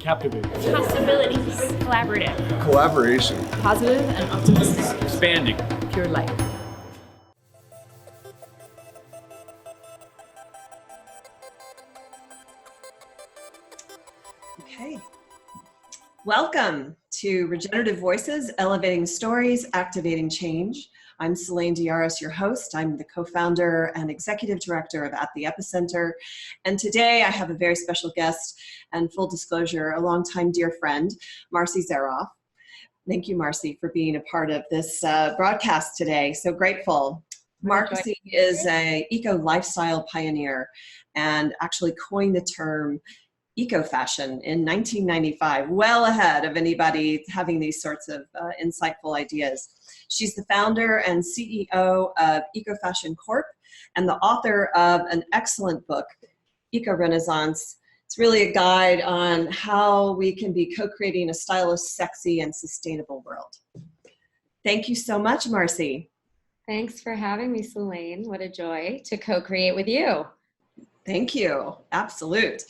Captivating. Possibilities. Collaborative. Collaboration. Positive and optimistic. Expanding. Pure light. Okay. Welcome to Regenerative Voices, Elevating Stories, Activating Change. I'm Seleyn DeYarus, your host. I'm the co-founder and executive director of At the Epicenter. And today I have a very special guest and, full disclosure, a longtime dear friend, Marci Zaroff. Thank you, Marci, for being a part of this broadcast today. So grateful. Marci is an eco-lifestyle pioneer and actually coined the term eco-fashion in 1995, well ahead of anybody having these sorts of insightful ideas. She's the founder and CEO of Eco-Fashion Corp and the author of an excellent book, Eco-Renaissance. It's really a guide on how we can be co-creating a stylish, sexy, and sustainable world. Thank you so much, Marci. Thanks for having me, Seleyn. What a joy to co-create with you. Thank you. Absolute.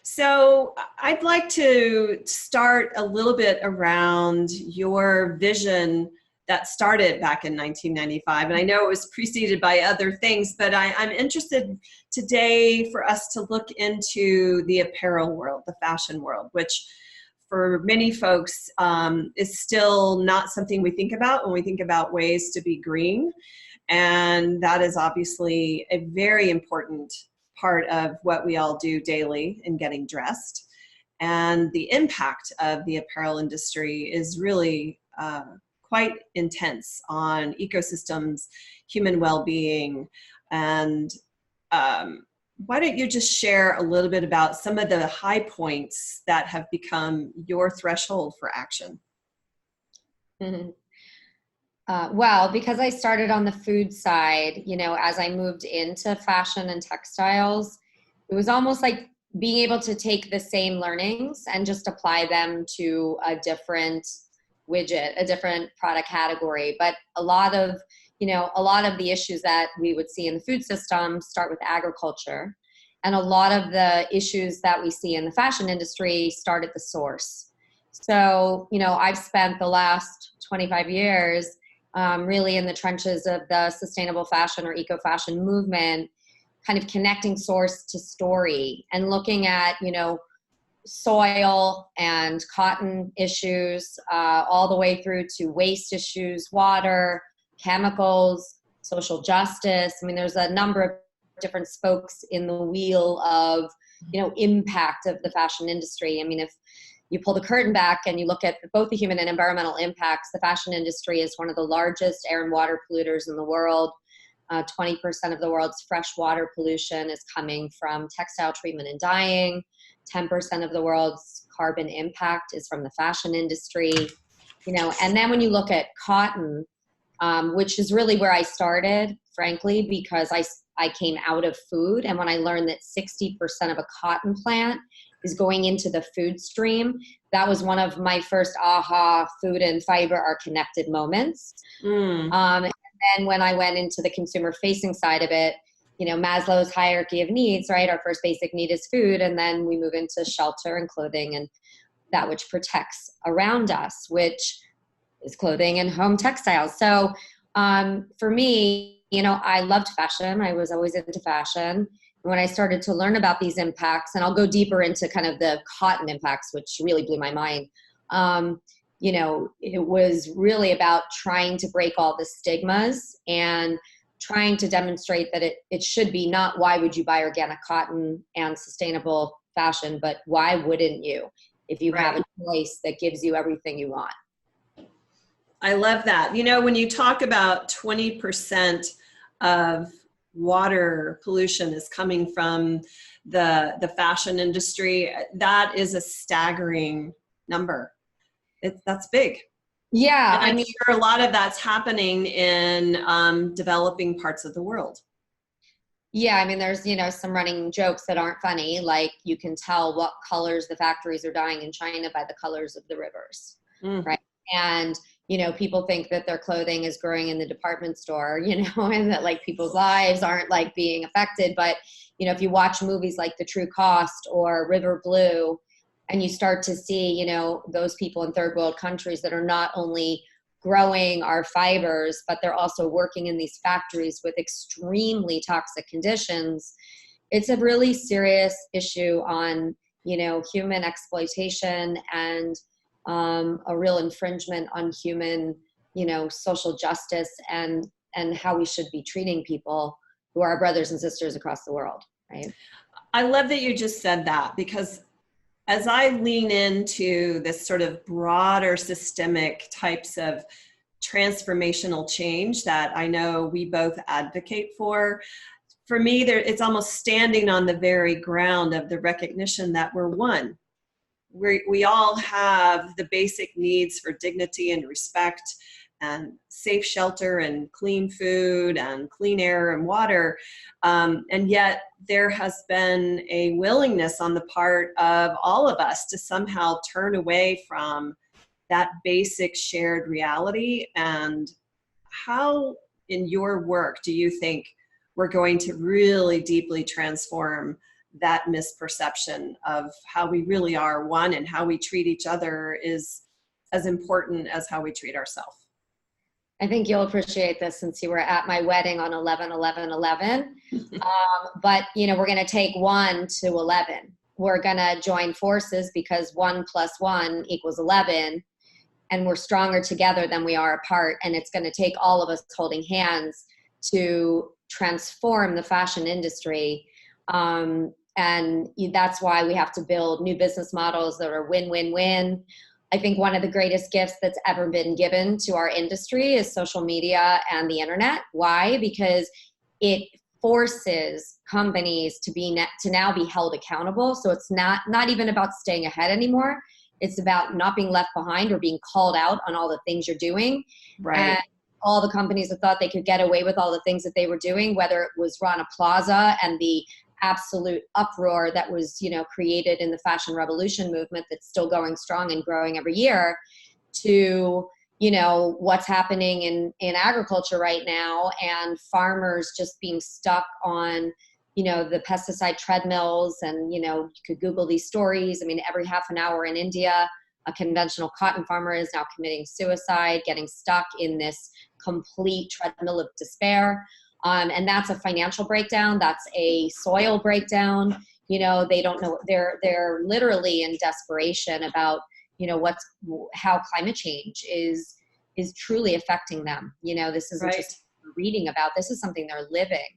So I'd like to start a little bit around your vision that started back in 1995. And I know it was preceded by other things, but I'm interested today for us to look into the apparel world, the fashion world, which for many folks is still not something we think about when we think about ways to be green. And that is obviously a very important part of what we all do daily in getting dressed. And the impact of the apparel industry is really quite intense on ecosystems, human well-being. And why don't you just share a little bit about some of the high points that have become your threshold for action? Mm-hmm. Well, because I started on the food side, as I moved into fashion and textiles, it was almost like being able to take the same learnings and just apply them to a different widget, a different product category. But a lot of the issues that we would see in the food system start with agriculture. And a lot of the issues that we see in the fashion industry start at the source. So, I've spent the last 25 years really in the trenches of the sustainable fashion or eco-fashion movement, kind of connecting source to story and looking at, soil and cotton issues, all the way through to waste issues, water, chemicals, social justice. I mean, there's a number of different spokes in the wheel of, impact of the fashion industry. I mean, if you pull the curtain back and you look at both the human and environmental impacts, the fashion industry is one of the largest air and water polluters in the world. 20% of the world's fresh water pollution is coming from textile treatment and dyeing. 10% of the world's carbon impact is from the fashion industry. And then when you look at cotton, which is really where I started, frankly, because I came out of food. And when I learned that 60% of a cotton plant is going into the food stream, that was one of my first aha, food and fiber are connected moments. And then when I went into the consumer facing side of it, Maslow's hierarchy of needs, right? Our first basic need is food. And then we move into shelter and clothing and that which protects around us, which is clothing and home textiles. So for me, I loved fashion. I was always into fashion. When I started to learn about these impacts, and I'll go deeper into kind of the cotton impacts, which really blew my mind. It was really about trying to break all the stigmas and trying to demonstrate that it should be not why would you buy organic cotton and sustainable fashion, but why wouldn't you if you have a choice that gives you everything you want? I love that. When you talk about 20% of water pollution is coming from the fashion industry, that is a staggering number. That's big. Yeah. And I'm sure a lot of that's happening in developing parts of the world. Yeah. I mean, there's, some running jokes that aren't funny. Like you can tell what colors the factories are dyeing in China by the colors of the rivers. Right. And, people think that their clothing is growing in the department store, and that like people's lives aren't like being affected. But, if you watch movies like The True Cost or River Blue, And you start to see, you know, those people in third world countries that are not only growing our fibers, but they're also working in these factories with extremely toxic conditions. It's a really serious issue on, you know, human exploitation and a real infringement on human, you know, social justice and how we should be treating people who are our brothers and sisters across the world, right? I love that you just said that, because as I lean into this sort of broader systemic types of transformational change that I know we both advocate for me, it's almost standing on the very ground of the recognition that we're one. We all have the basic needs for dignity and respect and safe shelter and clean food and clean air and water. And yet there has been a willingness on the part of all of us to somehow turn away from that basic shared reality. And how, in your work, do you think we're going to really deeply transform that misperception of how we really are one, and how we treat each other is as important as how we treat ourselves? I think you'll appreciate this since you were at my wedding on 11/11/11. But, you know, we're going to take 1 to 11. We're going to join forces because 1 + 1 = 11. And we're stronger together than we are apart. And it's going to take all of us holding hands to transform the fashion industry. And that's why we have to build new business models that are win-win-win. I think one of the greatest gifts that's ever been given to our industry is social media and the internet. Why? Because it forces companies to now be held accountable. So it's not even about staying ahead anymore. It's about not being left behind or being called out on all the things you're doing. Right. And all the companies that thought they could get away with all the things that they were doing, whether it was Rana Plaza and the absolute uproar that was, you know, created in the fashion revolution movement that's still going strong and growing every year, to, you know, what's happening in agriculture right now and farmers just being stuck on, you know, the pesticide treadmills. And, you know, you could Google these stories. I mean, every half an hour in India, a conventional cotton farmer is now committing suicide, getting stuck in this complete treadmill of despair. And that's a financial breakdown. That's a soil breakdown. You know, they don't know. They're literally in desperation about, you know, how climate change is truly affecting them. You know, this isn't just reading about. This is something they're living.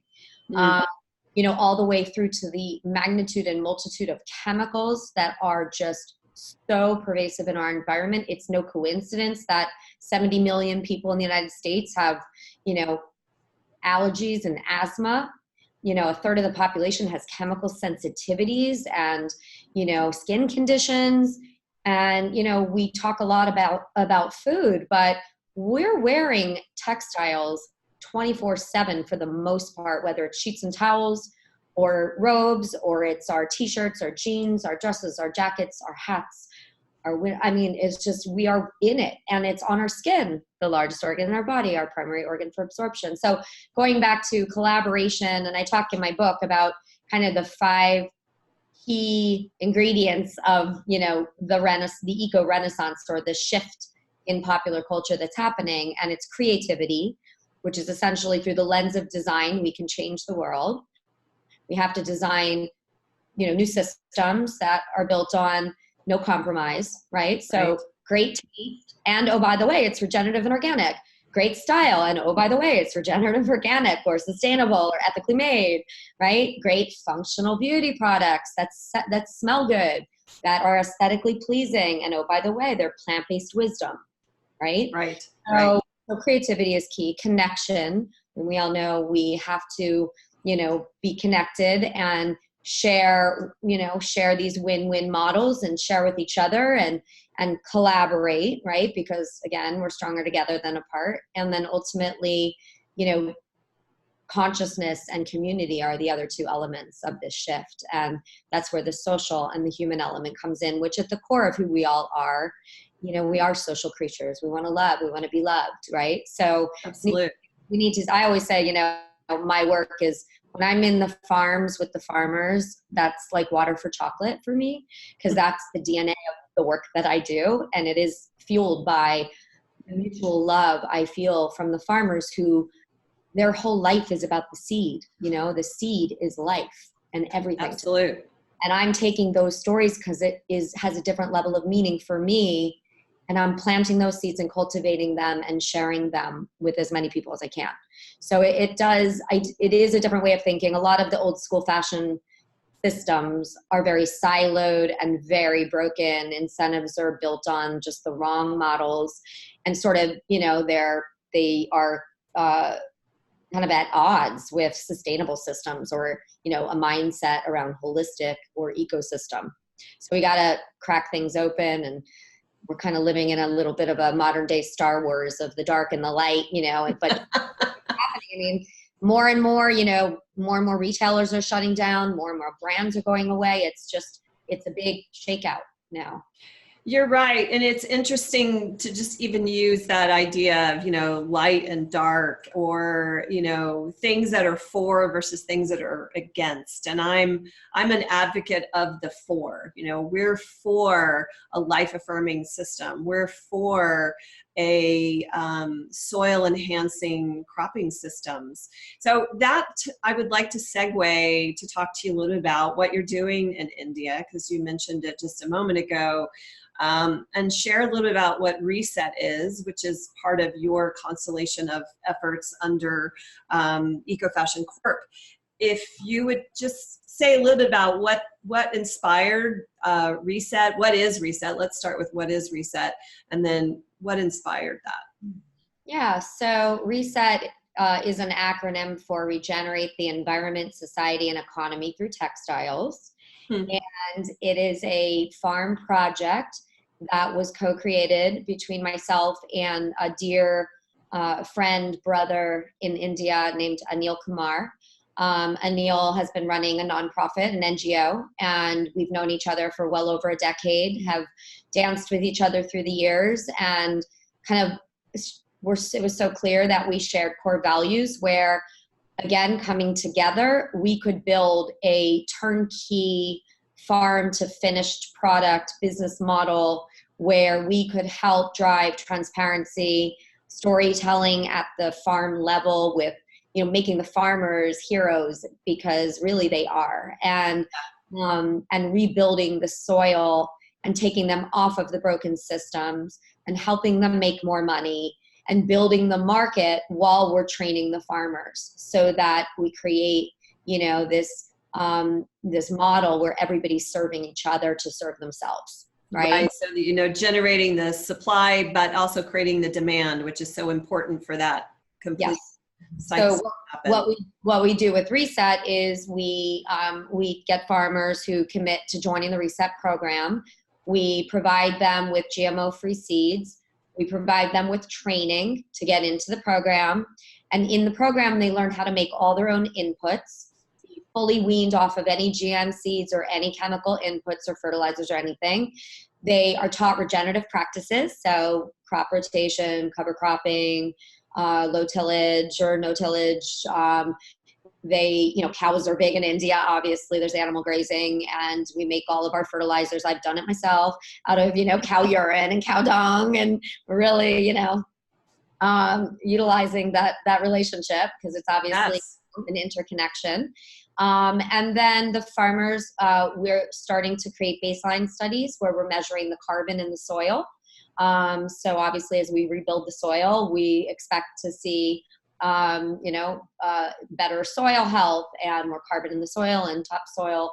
You know, all the way through to the magnitude and multitude of chemicals that are just so pervasive in our environment. It's no coincidence that 70 million people in the United States have, you know, allergies and asthma. You know, a third of the population has chemical sensitivities and, you know, skin conditions. And, you know, we talk a lot about food, but we're wearing textiles 24/7 for the most part, whether it's sheets and towels or robes, or it's our t-shirts, our jeans, our dresses, our jackets, our hats. I mean, it's just, we are in it, and it's on our skin, the largest organ in our body, our primary organ for absorption. So going back to collaboration, and I talk in my book about kind of the 5 key ingredients of, you know, the eco renaissance, or the shift in popular culture that's happening. And it's creativity, which is essentially through the lens of design, we can change the world. We have to design, you know, new systems that are built on no compromise, right? So great taste, and oh, by the way, it's regenerative and organic. Great style, and oh, by the way, it's regenerative, organic, or sustainable, or ethically made, right? Great functional beauty products that smell good, that are aesthetically pleasing, and oh, by the way, they're plant-based wisdom, right? Right. So creativity is key. Connection, and we all know we have to, you know, be connected and share these win-win models, and share with each other and collaborate, right? Because again, we're stronger together than apart. And then ultimately, you know, consciousness and community are the other 2 elements of this shift. And that's where the social and the human element comes in, which at the core of who we all are, you know, we are social creatures. We want to love, we want to be loved, right? So absolutely, we need to, I always say, you know, my work is when I'm in the farms with the farmers, that's like water for chocolate for me, because that's the DNA of the work that I do. And it is fueled by the mutual love I feel from the farmers who their whole life is about the seed. The seed is life and everything. Absolutely. And I'm taking those stories because has a different level of meaning for me. And I'm planting those seeds and cultivating them and sharing them with as many people as I can. So it is a different way of thinking. A lot of the old school fashion systems are very siloed and very broken. Incentives are built on just the wrong models, and sort of, they are kind of at odds with sustainable systems or, a mindset around holistic or ecosystem. So we got to crack things open, and we're kind of living in a little bit of a modern day Star Wars of the dark and the light, but happening. I mean, more and more, more and more retailers are shutting down, more and more brands are going away. It's a big shakeout now. You're right. And it's interesting to just even use that idea of, light and dark, or, things that are for versus things that are against. And I'm an advocate of the for. We're for a life affirming system. We're for a soil enhancing cropping systems. So that I would like to segue to talk to you a little bit about what you're doing in India, because you mentioned it just a moment ago. And share a little bit about what Reset is, which is part of your constellation of efforts under Eco Fashion Corp. If you would just say a little bit about what inspired Reset, what is Reset? Let's start with what is Reset, and then what inspired that. Yeah, so Reset is an acronym for Regenerate the Environment, Society, and Economy through Textiles. And it is a farm project that was co-created between myself and a dear friend, brother in India named Anil Kumar. Anil has been running a nonprofit, an NGO, and we've known each other for well over a decade, have danced with each other through the years, and kind of it was so clear that we shared core values where, again, coming together, we could build a turnkey farm to finished product business model where we could help drive transparency, storytelling at the farm level with, making the farmers heroes, because really they are, and rebuilding the soil and taking them off of the broken systems and helping them make more money and building the market while we're training the farmers, so that we create, this model where everybody's serving each other to serve themselves, right? So, generating the supply, but also creating the demand, which is so important for that complete cycle. So what we do with Reset is we get farmers who commit to joining the Reset program. We provide them with GMO-free seeds. We provide them with training to get into the program. And in the program, they learn how to make all their own inputs, fully weaned off of any GM seeds or any chemical inputs or fertilizers or anything. They are taught regenerative practices, so crop rotation, cover cropping, low tillage or no tillage. Cows are big in India. Obviously, there's animal grazing, and we make all of our fertilizers. I've done it myself out of, cow urine and cow dung, and we're really, utilizing that relationship, because it's obviously an interconnection. And then the farmers, we're starting to create baseline studies where we're measuring the carbon in the soil. So obviously, as we rebuild the soil, we expect to see better soil health and more carbon in the soil and topsoil,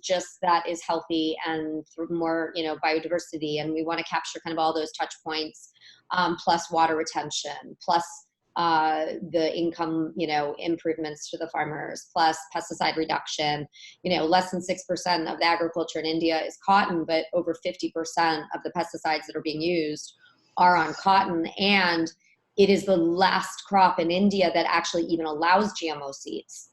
just that is healthy, and more, biodiversity. And we want to capture kind of all those touch points, plus water retention, plus the income, improvements to the farmers, plus pesticide reduction. Less than 6% of the agriculture in India is cotton, but over 50% of the pesticides that are being used are on cotton. And it is the last crop in India that actually even allows GMO seeds.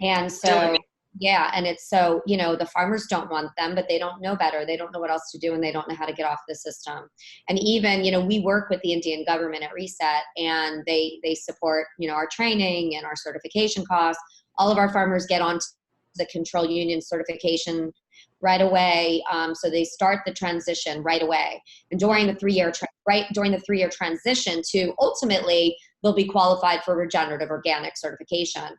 And so, and it's so, the farmers don't want them, but they don't know better. They don't know what else to do, and they don't know how to get off the system. And even, we work with the Indian government at Reset, and they support, our training and our certification costs, all of our farmers get onto the control union certification right away. So they start the transition right away. And during the 3-year transition to ultimately, they'll be qualified for regenerative organic certification.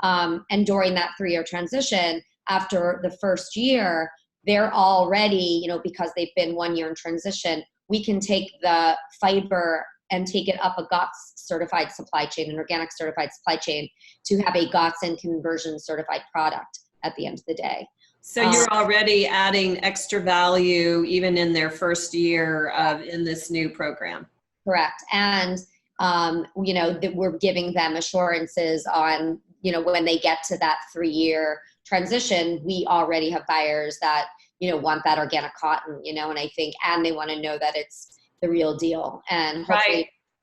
And during that 3-year transition, after the first year, they're already, because they've been 1 year in transition, we can take the fiber and take it up a GOTS certified supply chain, an organic certified supply chain, to have a GOTS and conversion certified product at the end of the day. So you're already adding extra value even in their first year in this new program. Correct. And, that we're giving them assurances on, when they get to that 3-year transition, we already have buyers that, want that organic cotton, and I think, and they want to know that it's the real deal. And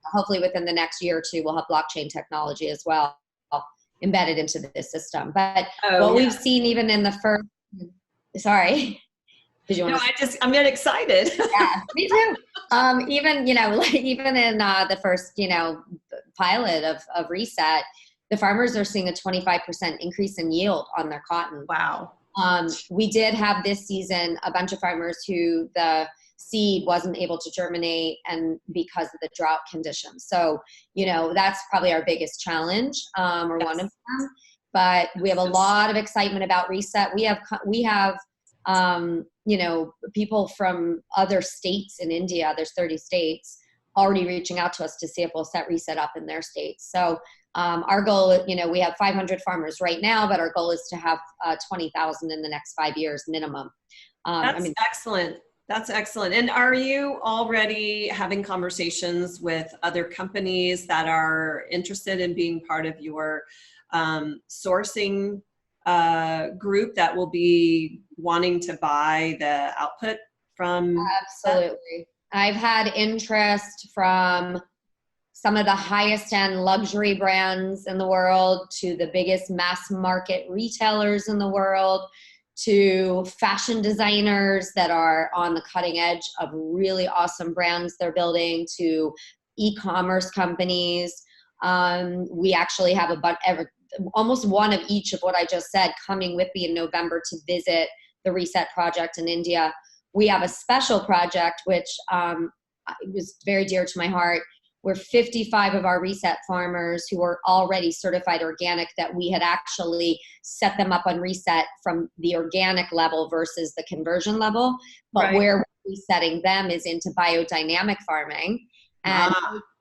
hopefully within the next year or two, we'll have blockchain technology as well embedded into this system. But we've seen even in the first, sorry. Did you want I'm getting excited. Yeah, me too. Even in the first, pilot of Reset, the farmers are seeing a 25% increase in yield on their cotton. Wow. We did have this season a bunch of farmers who the seed wasn't able to germinate and because of the drought conditions. So, that's probably our biggest challenge, or one of them. But we have a lot of excitement about Reset. We have people from other states in India, there's 30 states, already reaching out to us to see if we'll set Reset up in their states. So our goal, we have 500 farmers right now, but our goal is to have 20,000 in the next 5 years minimum. That's excellent. That's excellent. And are you already having conversations with other companies that are interested in being part of your sourcing group that will be wanting to buy the output from? Absolutely. I've had interest from some of the highest end luxury brands in the world to the biggest mass market retailers in the world to fashion designers that are on the cutting edge of really awesome brands they're building to e-commerce companies. We actually have almost one of each of what I just said coming with me in November to visit the Reset project in India. We have a special project, which was very dear to my heart, where 55 of our Reset farmers who are already certified organic, that we had actually set them up on Reset from the organic level versus the conversion level. But where we're resetting them is into biodynamic farming. And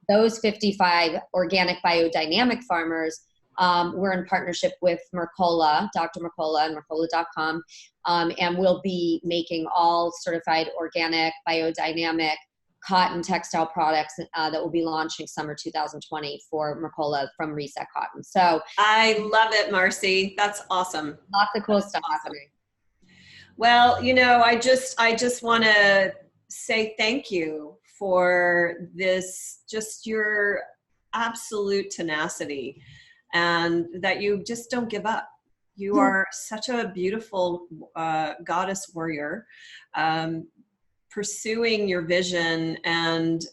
those 55 organic biodynamic farmers, we're in partnership with Mercola, Dr. Mercola and Mercola.com, and we'll be making all certified organic biodynamic cotton textile products that will be launching summer 2020 for Mercola from Reset Cotton. So I love it, Marci. That's awesome. Lots of cool stuff happening. Well, I just want to say thank you for this, just your absolute tenacity, and that you just don't give up. You are such a beautiful goddess warrior, pursuing your vision and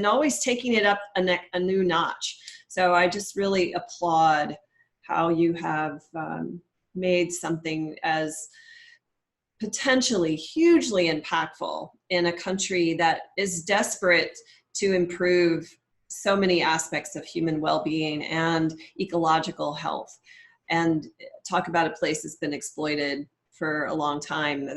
always taking it up a new notch. So I just really applaud how you have made something as potentially hugely impactful in a country that is desperate to improve so many aspects of human well-being and ecological health. And talk about a place that's been exploited for a long time.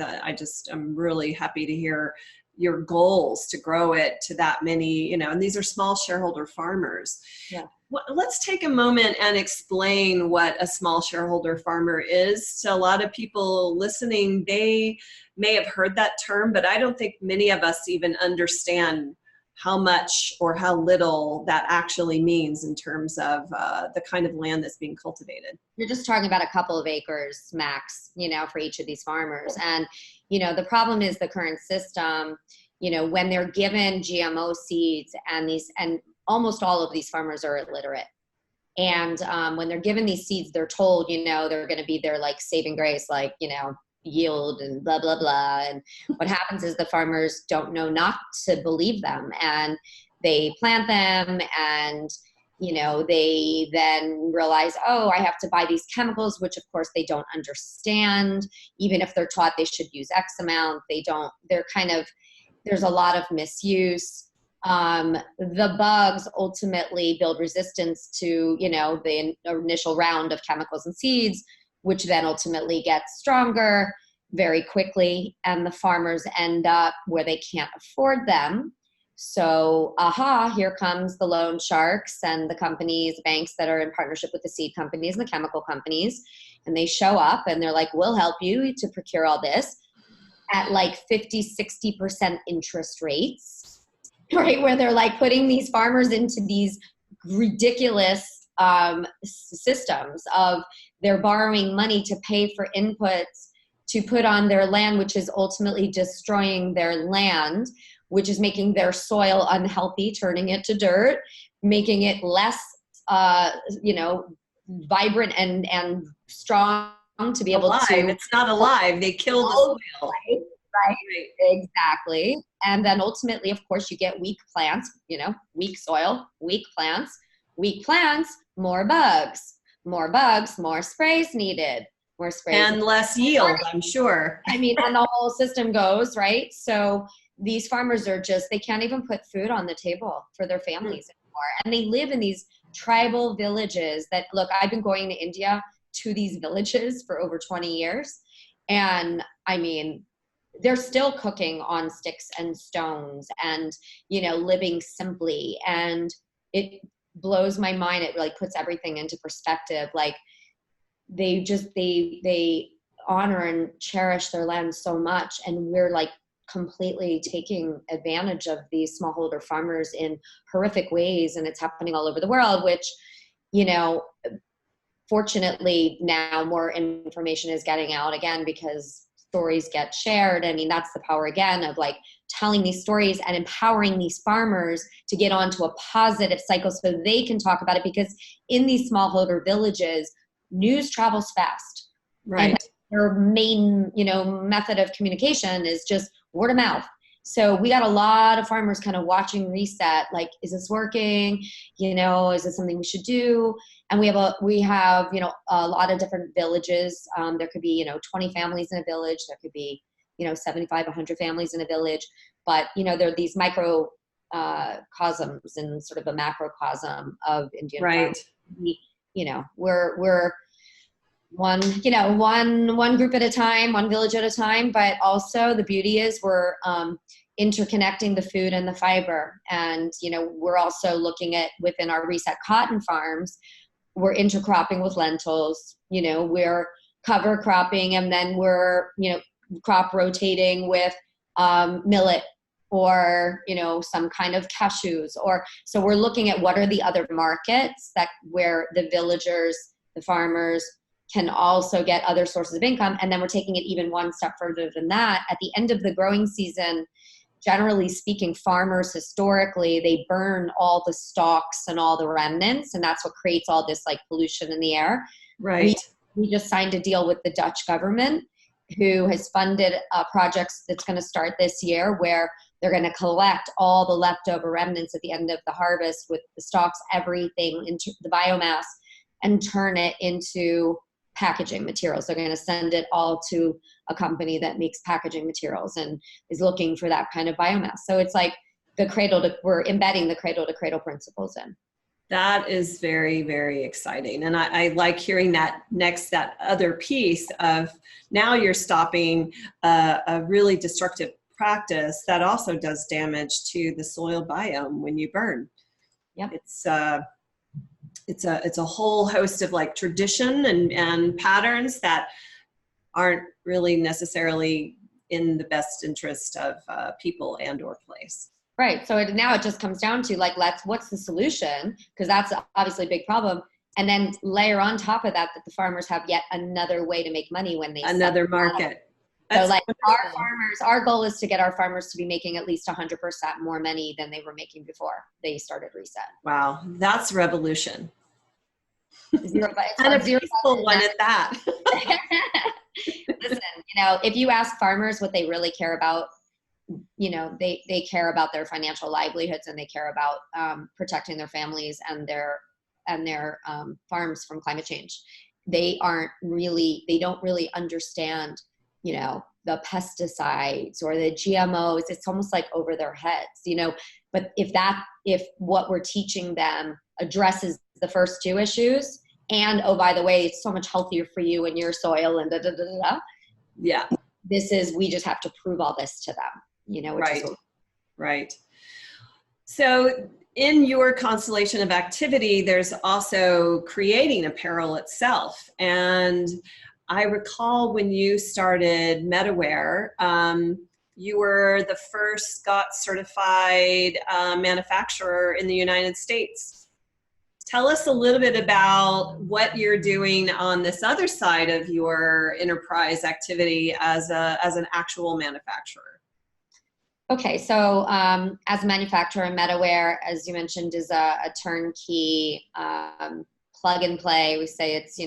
I'm really happy to hear your goals to grow it to that many, and these are small shareholder farmers. Yeah. Let's take a moment and explain what a small shareholder farmer is. To a lot of people listening, they may have heard that term, but I don't think many of us even understand how much or how little that actually means in terms of the kind of land that's being cultivated. You're just talking about a couple of acres max, for each of these farmers. And, the problem is the current system, when they're given GMO seeds and almost all of these farmers are illiterate. And when they're given these seeds, they're told, they're going to be their saving grace, yield and blah, blah, blah. And what happens is the farmers don't know not to believe them, and they plant them and, they then realize, oh, I have to buy these chemicals, which of course they don't understand. Even if they're taught they should use X amount, there's a lot of misuse. The bugs ultimately build resistance to, the initial round of chemicals and seeds, which then ultimately gets stronger very quickly. And the farmers end up where they can't afford them. So, here comes the loan sharks and the companies, banks that are in partnership with the seed companies and the chemical companies. And they show up and they're like, we'll help you to procure all this at like 50-60% interest rates, right? Where they're like putting these farmers into these ridiculous systems of they're borrowing money to pay for inputs to put on their land, which is ultimately destroying their land, which is making their soil unhealthy, turning it to dirt, making it less, vibrant and strong to be able alive. to. It's not alive. They kill the soil. Right. Exactly. And then ultimately, of course, you get weak plants, weak soil, weak plants, more bugs, more sprays needed, more sprays. And less yield, I'm sure. And the whole system goes, right? So these farmers they can't even put food on the table for their families anymore. And they live in these tribal villages that, look, I've been going to India to these villages for over 20 years. And they're still cooking on sticks and stones and, living simply. And it blows my mind. It really puts everything into perspective. Like they honor and cherish their land so much. And we're like completely taking advantage of these smallholder farmers in horrific ways. And it's happening all over the world, which, fortunately now more information is getting out again because stories get shared. That's the power again of like telling these stories and empowering these farmers to get onto a positive cycle so they can talk about it, because in these smallholder villages, news travels fast. Right. And their main, method of communication is just word of mouth. So we got a lot of farmers kind of watching Reset, like, is this working? Is this something we should do? And we have a lot of different villages. There could be, 20 families in a village. There could be, 75, 100 families in a village. But, there are these micro cosms and sort of a macrocosm of Indian right. farming. We're one group at a time, one village at a time. But also the beauty is we're interconnecting the food and the fiber. And, we're also looking at within our Reset cotton farms, we're intercropping with lentils, we're cover cropping, and then we're, crop rotating with millet or, some kind of cashews. So we're looking at what are the other markets where the villagers, the farmers can also get other sources of income. And then we're taking it even one step further than that. At the end of the growing season, generally speaking, farmers historically, they burn all the stalks and all the remnants, and that's what creates all this like pollution in the air. Right. We just signed a deal with the Dutch government, who has funded projects that's going to start this year, where they're going to collect all the leftover remnants at the end of the harvest with the stalks, everything into the biomass, and turn it into packaging materials. They're going to send it all to a company that makes packaging materials and is looking for that kind of biomass. So it's like we're embedding the cradle to cradle principles in. That is very, very exciting. And I like hearing that other piece of now you're stopping a really destructive practice that also does damage to the soil biome when you burn. Yep. It's a whole host of like tradition and patterns that aren't really necessarily in the best interest of people and or place. Right. So now it just comes down to like, what's the solution? Because that's obviously a big problem. And then layer on top of that the farmers have yet another way to make money when they another market. So like our goal is to get our farmers to be making at least 100% more money than they were making before they started Reset. Wow. That's revolution. And a peaceful one at that. Listen, if you ask farmers what they really care about, they care about their financial livelihoods, and they care about protecting their families and their farms from climate change. They don't really understand, the pesticides or the GMOs. It's almost like over their heads, but if what we're teaching them addresses the first two issues, and, oh, by the way, it's so much healthier for you and your soil and Yeah. we just have to prove all this to them, Right. So in your constellation of activity, there's also creating apparel itself. And I recall when you started MetaWare, you were the first GOTS certified manufacturer in the United States. Tell us a little bit about what you're doing on this other side of your enterprise activity as an actual manufacturer. Okay, so as a manufacturer, MetaWare, as you mentioned, is a turnkey plug and play. We say it's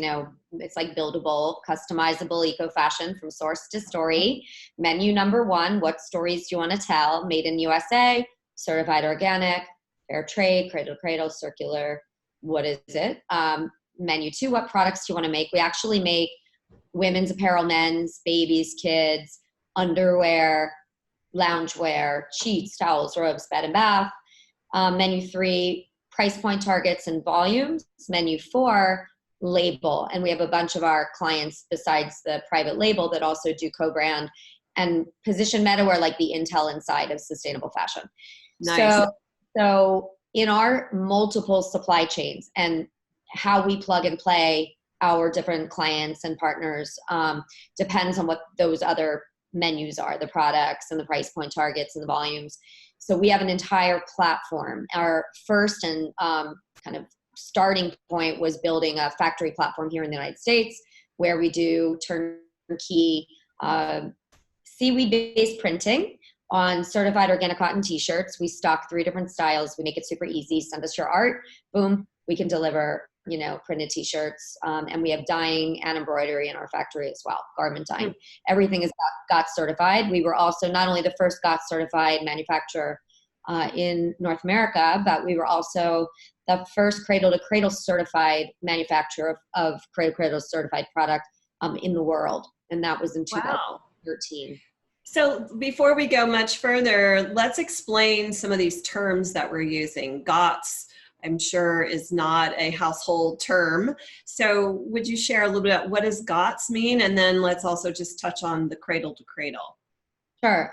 like buildable, customizable eco fashion from source to story. Menu number one: what stories do you want to tell? Made in USA, certified organic, fair trade, cradle to cradle, circular. What is it? Menu two: what products do you want to make? We actually make women's apparel, men's, babies, kids, underwear, loungewear, sheets, towels, robes, bed and bath. Menu three: price point targets and volumes. Menu four: label. And we have a bunch of our clients besides the private label that also do co-brand and position MetaWare like the Intel Inside of sustainable fashion. Nice. So in our multiple supply chains and how we plug and play our different clients and partners depends on what those other menus are, the products and the price point targets and the volumes. So we have an entire platform. Our first and kind of starting point was building a factory platform here in the United States, where we do turnkey seaweed-based printing on certified organic cotton t-shirts. We stock 3 different styles. We make it super easy. Send us your art. Boom. We can deliver, printed t-shirts. And we have dyeing and embroidery in our factory as well, garment dyeing. Everything is GOTS certified. We were also not only the first GOTS certified manufacturer in North America, but we were also the first cradle to cradle certified manufacturer of cradle to cradle certified product in the world. And that was in 2013. So before we go much further, let's explain some of these terms that we're using. GOTS, I'm sure, is not a household term. So would you share a little bit about what does GOTS mean? And then let's also just touch on the cradle to cradle. Sure.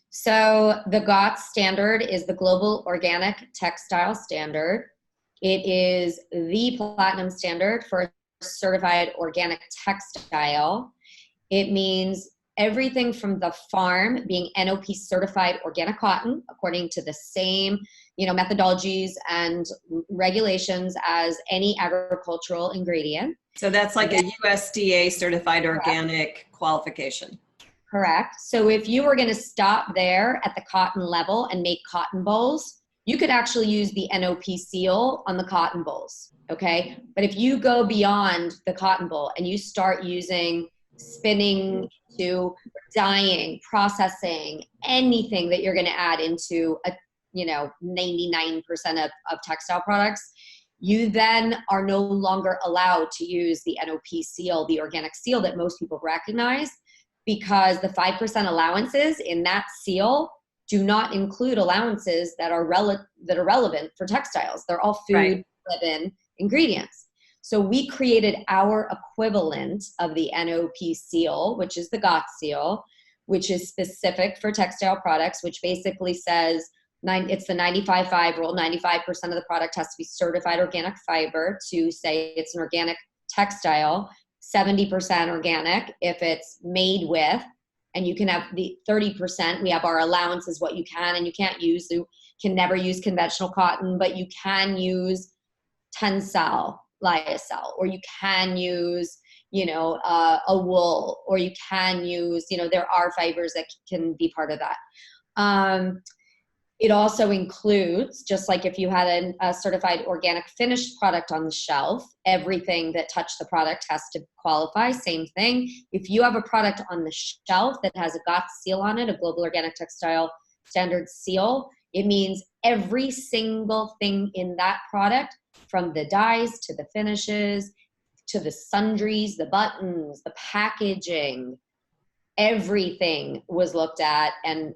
So the GOTS standard is the Global Organic Textile Standard. It is the platinum standard for certified organic textile. It means everything from the farm being NOP certified organic cotton, according to the same, methodologies and regulations as any agricultural ingredient. So that's like a USDA certified organic qualification. Correct. So if you were going to stop there at the cotton level and make cotton bowls, you could actually use the NOP seal on the cotton bowls. Okay. But if you go beyond the cotton bowl and you start using spinning to dyeing, processing, anything that you're going to add into 99% of textile products, you then are no longer allowed to use the NOP seal, the organic seal that most people recognize, because the 5% allowances in that seal do not include allowances that are relevant for textiles. They're all food-driven ingredients. So we created our equivalent of the NOP seal, which is the GOTS seal, which is specific for textile products, which basically says it's the 95-5 rule. 95% of the product has to be certified organic fiber to say it's an organic textile, 70% organic if it's made with, and you can have the 30%. We have our allowances, what you can and you can't use. You can never use conventional cotton, but you can use tensile, lyocell, or you can use, a wool, or you can use, there are fibers that can be part of that. It also includes, just like if you had a certified organic finished product on the shelf, everything that touched the product has to qualify. Same thing. If you have a product on the shelf that has a GOTS seal on it, a Global Organic Textile Standard seal, it means every single thing in that product, from the dyes to the finishes, to the sundries, the buttons, the packaging, everything was looked at and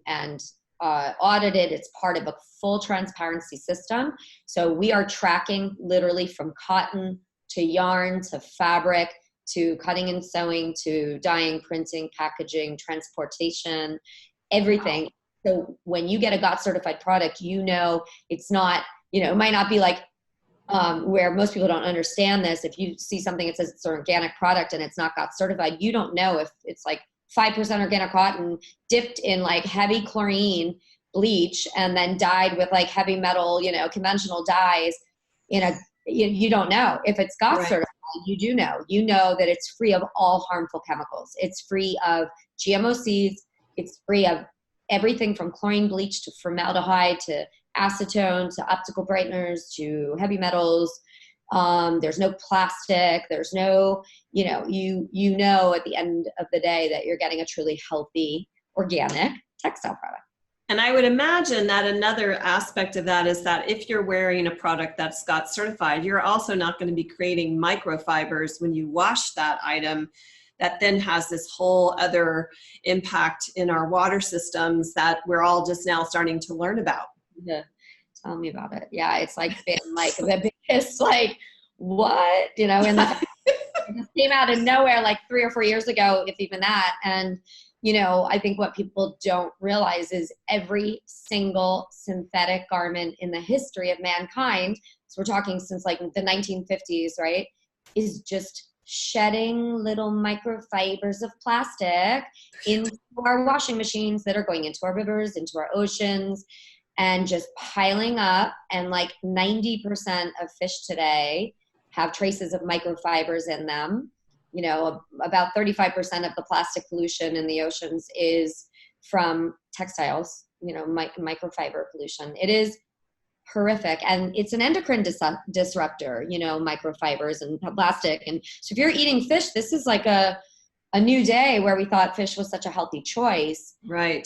audited. It's part of a full transparency system. So we are tracking literally from cotton to yarn to fabric to cutting and sewing to dyeing, printing, packaging, transportation, everything. So when you get a GOTS certified product, you know, it's not, you know, it might not be like where most people don't understand this. If you see something that says it's an organic product and it's not GOTS certified, you don't know if it's like 5% organic cotton dipped in like heavy chlorine bleach and then dyed with like heavy metal, you know, conventional dyes you don't know. If it's GOTS certified, you know that it's free of all harmful chemicals. It's free of GMO seeds. It's free of everything from chlorine bleach to formaldehyde to acetone to optical brighteners to heavy metals. There's no plastic. There's no, you know, at the end of the day that you're getting a truly healthy organic textile product. And I would imagine that another aspect of that is that if you're wearing a product that's GOTS certified, you're also not going to be creating microfibers when you wash that item that then has this whole other impact in our water systems that we're all just now starting to learn about. Yeah. Tell me about it. Yeah, it's like been like the biggest, like, what? You know, and that it just came out of nowhere like 3 or 4 years ago, if even that. And, you know, I think what people don't realize is every single synthetic garment in the history of mankind, so we're talking since like the 1950s, right, is just shedding little microfibers of plastic into our washing machines that are going into our rivers, into our oceans, and just piling up. And like 90% of fish today have traces of microfibers in them. You know, about 35% of the plastic pollution in the oceans is from textiles, you know, microfiber pollution. It is horrific. And it's an endocrine disruptor, you know, microfibers and plastic. And so if you're eating fish, this is like a new day where we thought fish was such a healthy choice. Right.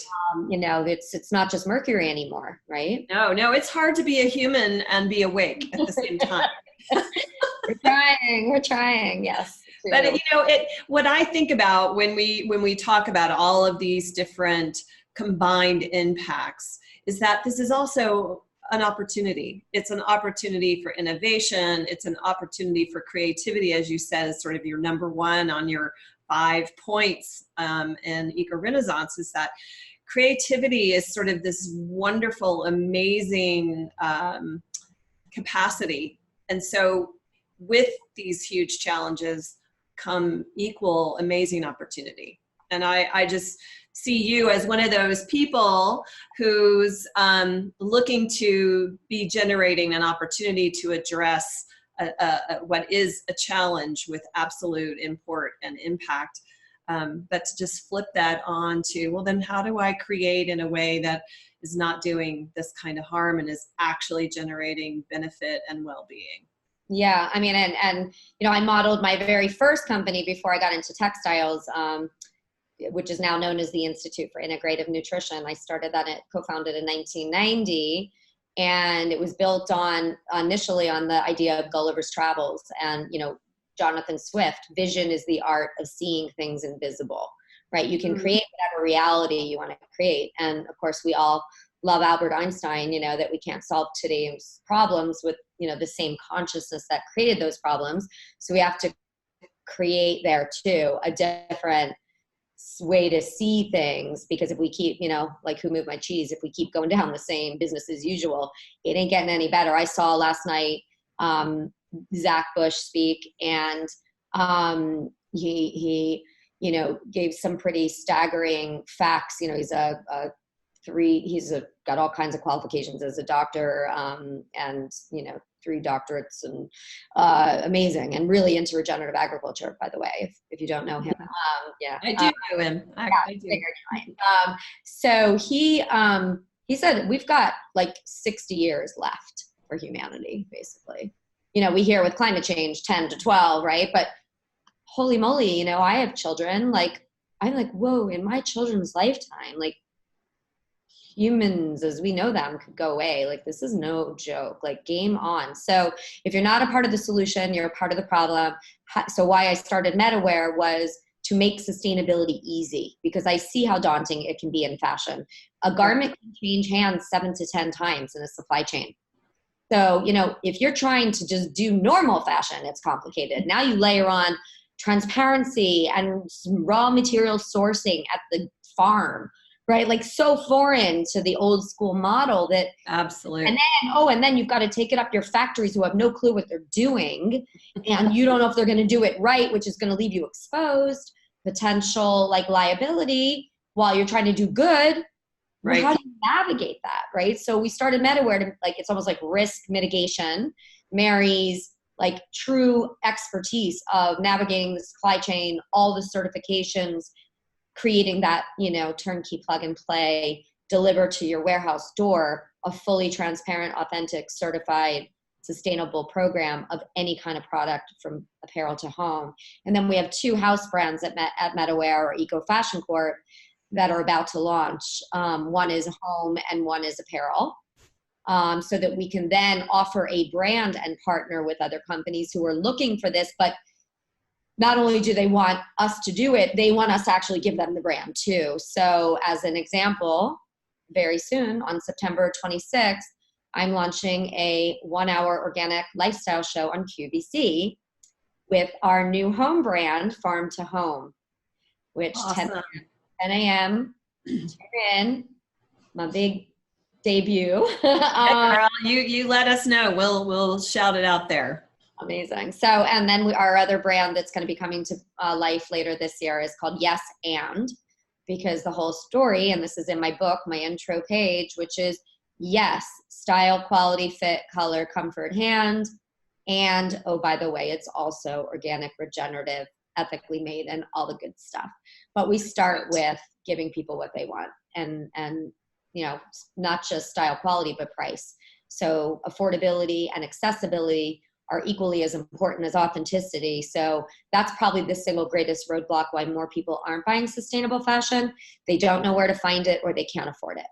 You know, it's not just mercury anymore, right? No, it's hard to be a human and be awake at the same time. We're trying, yes. But you know, what I think about when we talk about all of these different combined impacts is that this is also an opportunity. It's an opportunity for innovation. It's an opportunity for creativity, as you said, is sort of your number one on your 5 points in Eco Renaissance, is that creativity is sort of this wonderful, amazing capacity. And so with these huge challenges come equal amazing opportunity. And I just see you as one of those people who's looking to be generating an opportunity to address what is a challenge with absolute import and impact, but to just flip that on to, well, then how do I create in a way that is not doing this kind of harm and is actually generating benefit and well-being? Yeah, I mean, and you know, I modeled my very first company before I got into textiles, which is now known as the Institute for Integrative Nutrition. I started that, co-founded in 1990, and it was built on initially on the idea of Gulliver's Travels. And, you know, Jonathan Swift, vision is the art of seeing things invisible, right? You can create whatever reality you want to create. And of course, we all love Albert Einstein, you know, that we can't solve today's problems with, you know, the same consciousness that created those problems. So we have to create there too a different way to see things, because if we keep, you know, like Who Moved My Cheese, if we keep going down the same business as usual, it ain't getting any better. I saw last night Zach Bush speak, and he you know, gave some pretty staggering facts. You know, he's got all kinds of qualifications as a doctor, and, you know, 3 doctorates, and amazing, and really into regenerative agriculture, by the way, if you don't know him. Yeah, I do know him. I do. So he he said, we've got like 60 years left for humanity, basically. You know, we hear with climate change 10 to 12, right? But holy moly, you know, I have children. Like, I'm like, whoa, in my children's lifetime, like humans as we know them could go away. Like, this is no joke, like game on. So if you're not a part of the solution, you're a part of the problem. So why I started MetaWare was to make sustainability easy, because I see how daunting it can be in fashion. A garment can change hands 7 to 10 times in a supply chain. So, you know, if you're trying to just do normal fashion, it's complicated. Now you layer on transparency and raw material sourcing at the farm, right? Like, so foreign to the old school model that. Absolutely. And then you've got to take it up your factories who have no clue what they're doing. And you don't know if they're going to do it right, which is going to leave you exposed, potential like liability while you're trying to do good. Right. How do you navigate that, right? So we started MetaWare to, like, it's almost like risk mitigation marries like true expertise of navigating the supply chain, all the certifications, creating that, you know, turnkey plug and play, deliver to your warehouse door, a fully transparent, authentic, certified, sustainable program of any kind of product from apparel to home. And then we have 2 house brands at MetaWare, or Eco Fashion Court, that are about to launch. One is home and one is apparel. So that we can then offer a brand and partner with other companies who are looking for this, but not only do they want us to do it, they want us to actually give them the brand too. So as an example, very soon on September 26th, I'm launching a 1-hour organic lifestyle show on QVC with our new home brand, Farm to Home, which Awesome. 10 a.m. tune in, my big debut. Girl, you let us know. We'll shout it out there. Amazing. So, and then our other brand that's going to be coming to life later this year is called Yes And, because the whole story, and this is in my book, my intro page, which is yes, style, quality, fit, color, comfort, hand. And oh, by the way, it's also organic, regenerative, ethically made, and all the good stuff. But we start with giving people what they want, and you know, not just style, quality, but price. So affordability and accessibility are equally as important as authenticity. So that's probably the single greatest roadblock why more people aren't buying sustainable fashion. They don't know where to find it, or they can't afford it.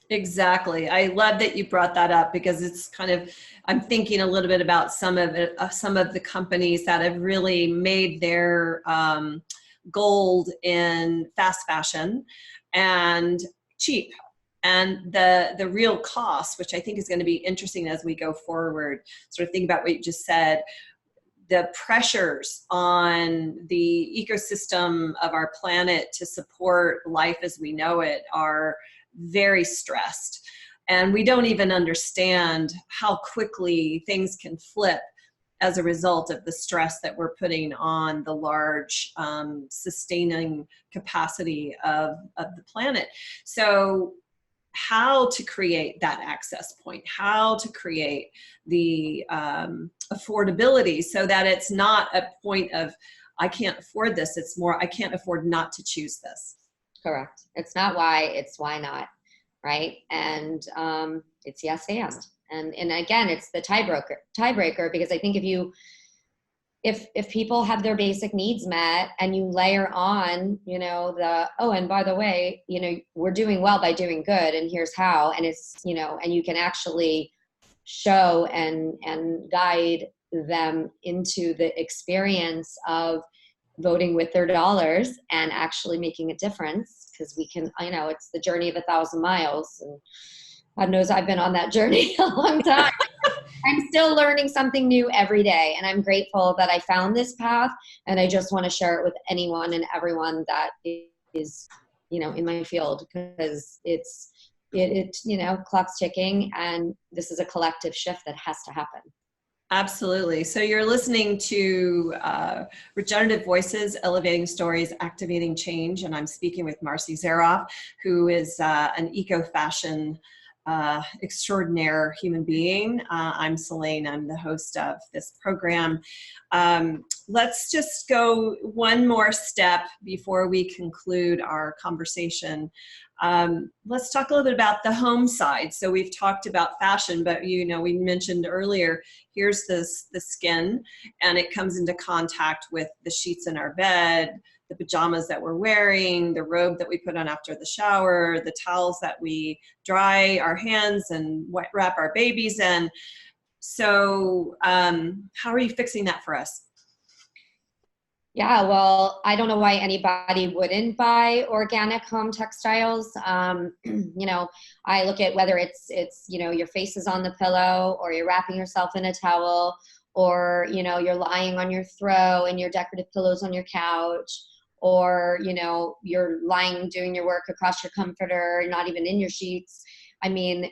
Exactly. I love that you brought that up, because it's kind of, I'm thinking a little bit about some of the companies that have really made their gold in fast fashion and cheap. And the real cost, which I think is going to be interesting as we go forward, sort of think about what you just said, the pressures on the ecosystem of our planet to support life as we know it are very stressed. And we don't even understand how quickly things can flip as a result of the stress that we're putting on the large sustaining capacity of the planet. So how to create that access point, how to create the affordability so that it's not a point of, I can't afford this. It's more, I can't afford not to choose this. Correct. It's not why, it's why not, right? And it's yes and again, it's the tiebreaker, because I think if people have their basic needs met, and you layer on, you know, and by the way, you know, we're doing well by doing good, and here's how, and it's, you know, and you can actually show and guide them into the experience of voting with their dollars and actually making a difference, because we can, I know it's the journey of 1,000 miles, and God knows I've been on that journey a long time. I'm still learning something new every day, and I'm grateful that I found this path, and I just want to share it with anyone and everyone that is, you know, in my field, because it you know, clock's ticking, and this is a collective shift that has to happen. Absolutely. So you're listening to Regenerative Voices, Elevating Stories, Activating Change, and I'm speaking with Marci Zaroff, who is an eco-fashion extraordinaire human being. I'm Seleyn. I'm the host of this program. Let's just go one more step before we conclude our conversation. Let's talk a little bit about the home side. So we've talked about fashion, but we mentioned earlier, here's the skin, and it comes into contact with the sheets in our bed, the pajamas that we're wearing, the robe that we put on after the shower, the towels that we dry our hands and wrap our babies in. So how are you fixing that for us? Yeah, well, I don't know why anybody wouldn't buy organic home textiles. I look at whether it's your face is on the pillow, or you're wrapping yourself in a towel, or you're lying on your throw and your decorative pillows on your couch, or you're lying doing your work across your comforter, not even in your sheets. I mean,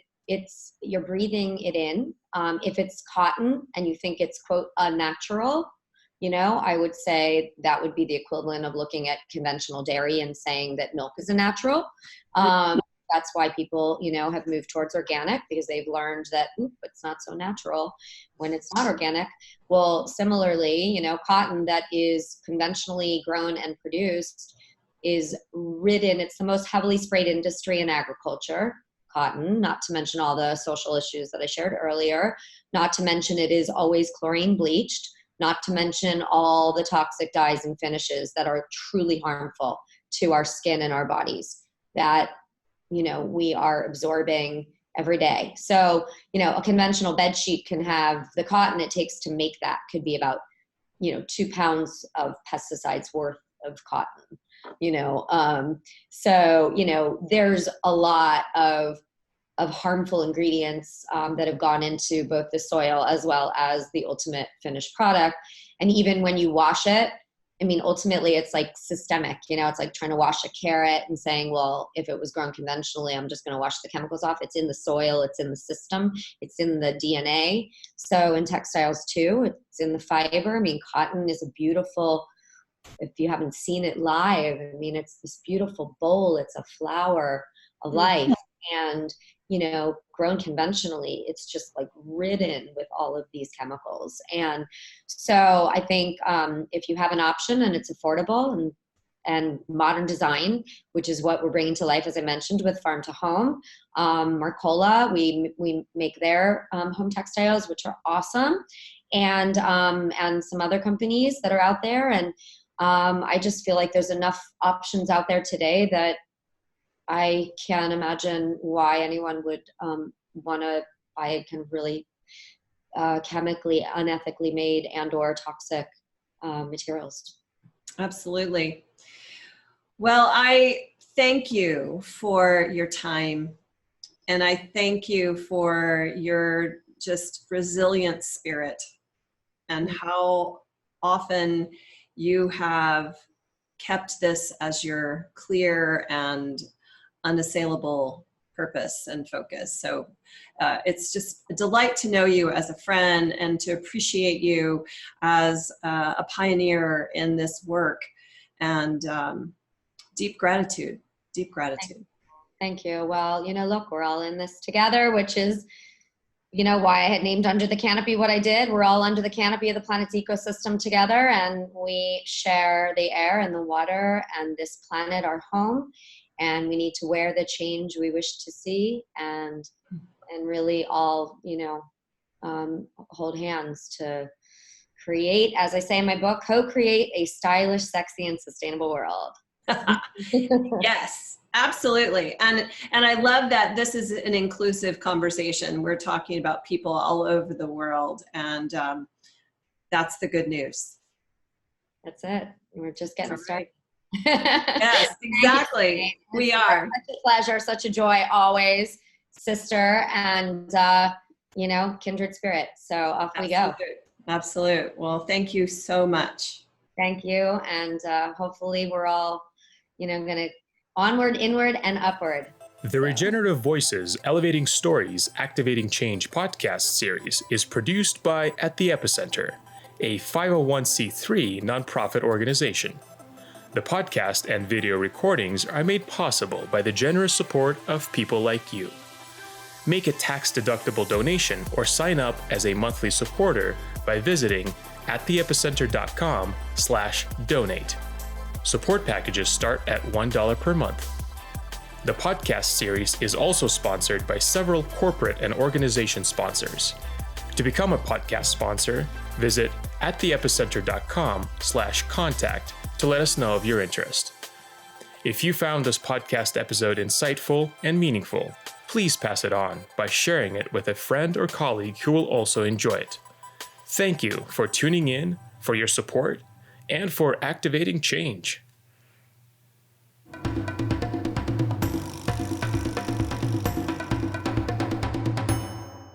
you're breathing it in. If it's cotton and you think it's, quote, unnatural, I would say that would be the equivalent of looking at conventional dairy and saying that milk is a natural. That's why people, have moved towards organic, because they've learned that it's not so natural when it's not organic. Well, similarly, cotton that is conventionally grown and produced is ridden. It's the most heavily sprayed industry in agriculture, cotton, not to mention all the social issues that I shared earlier, not to mention it is always chlorine bleached, not to mention all the toxic dyes and finishes that are truly harmful to our skin and our bodies that we are absorbing every day. So, a conventional bed sheet can have the cotton it takes to make that could be about, 2 pounds of pesticides worth of cotton, so, there's a lot of harmful ingredients that have gone into both the soil as well as the ultimate finished product. And even when you wash it, I mean, ultimately it's like systemic, it's like trying to wash a carrot and saying, well, if it was grown conventionally, I'm just going to wash the chemicals off. It's in the soil, it's in the system, it's in the DNA. So in textiles too, it's in the fiber. I mean, cotton is a beautiful, if you haven't seen it live, I mean, it's this beautiful bowl. It's a flower of life. And, grown conventionally, it's just like ridden with all of these chemicals. And so I think if you have an option and it's affordable and modern design, which is what we're bringing to life, as I mentioned, with Farm to Home, Marcola, we make their home textiles, which are awesome. And some other companies that are out there. And I just feel like there's enough options out there today that I can't imagine why anyone would want to buy kind of really chemically, unethically made and or toxic materials. Absolutely. Well, I thank you for your time, and I thank you for your just resilient spirit and how often you have kept this as your clear and unassailable purpose and focus. So it's just a delight to know you as a friend and to appreciate you as a pioneer in this work, and deep gratitude. Thank you. Well, look, we're all in this together, which is, why I had named Under the Canopy what I did. We're all under the canopy of the planet's ecosystem together, and we share the air and the water and this planet, our home. And we need to wear the change we wish to see, and really all, hold hands to create, as I say in my book, co-create a stylish, sexy, and sustainable world. Yes, absolutely. And I love that this is an inclusive conversation. We're talking about people all over the world, and that's the good news. That's it. We're just getting started. Yes, exactly. We are. Such a pleasure, such a joy always, sister, and kindred spirit. So off we go. Absolute. Well, thank you so much. Thank you, and hopefully we're all, going to onward, inward, and upward. The Regenerative Voices Elevating Stories, Activating Change podcast series is produced by At the Epicenter, a 501c3 nonprofit organization. The podcast and video recordings are made possible by the generous support of people like you. make a tax-deductible donation or sign up as a monthly supporter by visiting attheepicenter.com/donate. Support packages start at $1 per month. The podcast series is also sponsored by several corporate and organization sponsors. To become a podcast sponsor, visit attheepicenter.com/contact to let us know of your interest. If you found this podcast episode insightful and meaningful, please pass it on by sharing it with a friend or colleague who will also enjoy it. Thank you for tuning in, for your support, and for activating change.